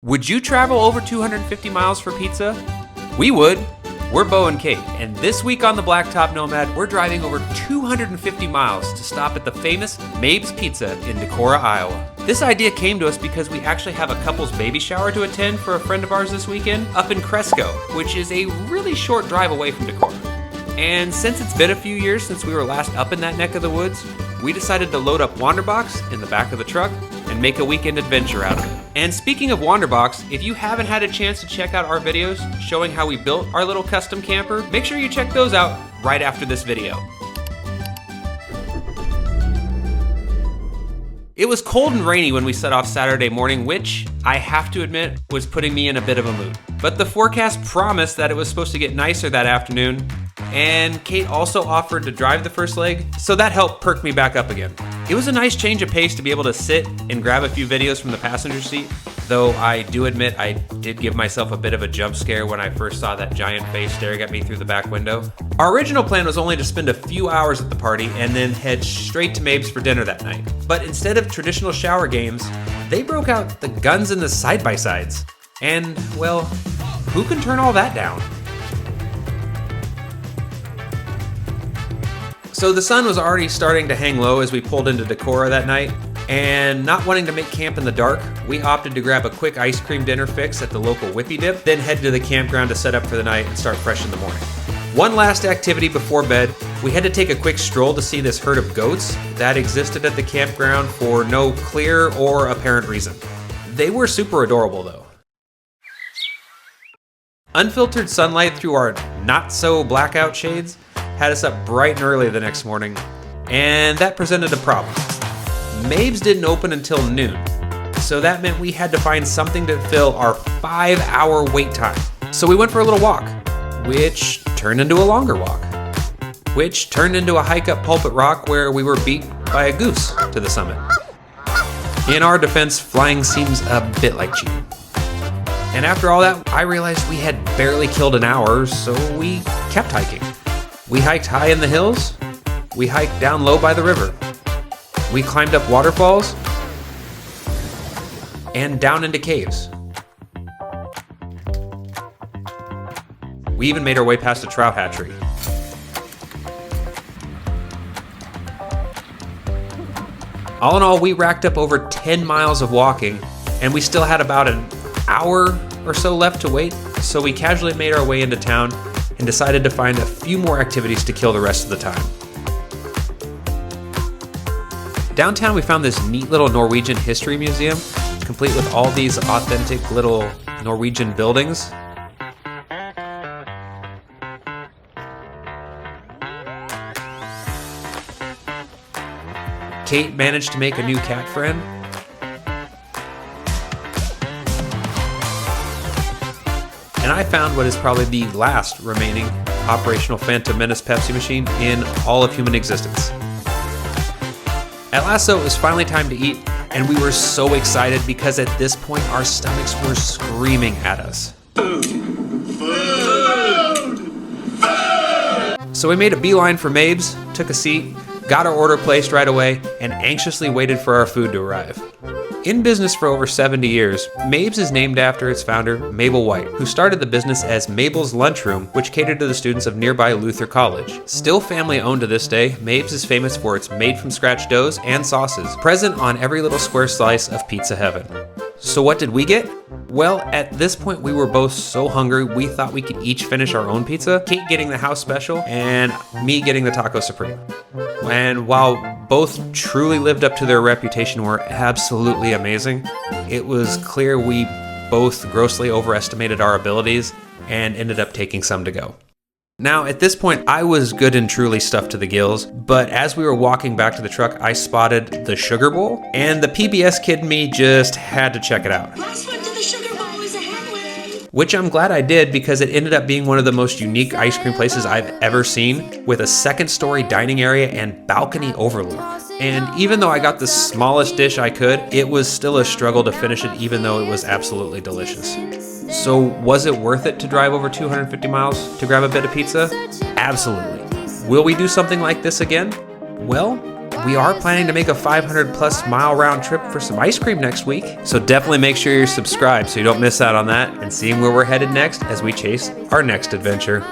Would you travel over 250 miles for pizza? We would. We're Bo and Kate, and this week on the Blacktop Nomad, we're driving over 250 miles to stop at the famous Mabe's Pizza in Decorah, Iowa. This idea came to us because we actually have a couple's baby shower to attend for a friend of ours this weekend up in Cresco, which is a really short drive away from Decorah. And since it's been a few years since we were last up in that neck of the woods, we decided to load up Wanderbox in the back of the truck and make a weekend adventure out of it. And speaking of Wanderbox, if you haven't had a chance to check out our videos showing how we built our little custom camper, make sure you check those out right after this video. It was cold and rainy when we set off Saturday morning, which, I have to admit, was putting me in a bit of a mood. But the forecast promised that it was supposed to get nicer that afternoon, and Kate also offered to drive the first leg, so that helped perk me back up again. It was a nice change of pace to be able to sit and grab a few videos from the passenger seat, though I do admit I did give myself a bit of a jump scare when I first saw that giant face staring at me through the back window. Our original plan was only to spend a few hours at the party and then head straight to Mabe's for dinner that night. But instead of traditional shower games, they broke out the guns and the side-by-sides. And, well, who can turn all that down? So the sun was already starting to hang low as we pulled into Decorah that night, and not wanting to make camp in the dark, we opted to grab a quick ice cream dinner fix at the local Whippy Dip, then head to the campground to set up for the night and start fresh in the morning. One last activity before bed, we had to take a quick stroll to see this herd of goats that existed at the campground for no clear or apparent reason. They were super adorable though. Unfiltered sunlight through our not-so-blackout shades had us up bright and early the next morning, and that presented a problem. Mabe's didn't open until noon, so that meant we had to find something to fill our 5-hour wait time. So we went for a little walk, which turned into a longer walk, which turned into a hike up Pulpit Rock where we were beat by a goose to the summit. In our defense, flying seems a bit like cheating. And after all that, I realized we had barely killed an hour, so we kept hiking. We hiked high in the hills, we hiked down low by the river, we climbed up waterfalls, and down into caves. We even made our way past a trout hatchery. All in all, we racked up over 10 miles of walking, and we still had about an hour or so left to wait, so we casually made our way into town and decided to find a few more activities to kill the rest of the time. Downtown, we found this neat little Norwegian history museum, complete with all these authentic little Norwegian buildings. Kate managed to make a new cat friend. And I found what is probably the last remaining operational Phantom Menace Pepsi machine in all of human existence. At last, though, it was finally time to eat, and we were so excited because at this point our stomachs were screaming at us. Food! Food! Food! So we made a beeline for Mabe's, took a seat, got our order placed right away, and anxiously waited for our food to arrive. In business for over 70 years, Mabe's is named after its founder, Mabel White, who started the business as Mabel's Lunchroom, which catered to the students of nearby Luther College. Still family owned to this day, Mabe's is famous for its made-from-scratch doughs and sauces, present on every little square slice of pizza heaven. So what did we get? Well, at this point we were both so hungry we thought we could each finish our own pizza, Kate getting the house special and me getting the Taco Supreme. And while both truly lived up to their reputation, were absolutely amazing, it was clear we both grossly overestimated our abilities and ended up taking some to go. Now, at this point, I was good and truly stuffed to the gills, but as we were walking back to the truck, I spotted the Sugar Bowl, and the PBS kid in me just had to check it out. Last one to the Sugar Bowl is a Hamlet. Which I'm glad I did, because it ended up being one of the most unique ice cream places I've ever seen, with a second-story dining area and balcony overlook. And even though I got the smallest dish I could, it was still a struggle to finish it, even though it was absolutely delicious. So was it worth it to drive over 250 miles to grab a bit of pizza? Absolutely. Will we do something like this again? Well, we are planning to make a 500+ mile round trip for some ice cream next week. So definitely make sure you're subscribed so you don't miss out on that and seeing where we're headed next as we chase our next adventure.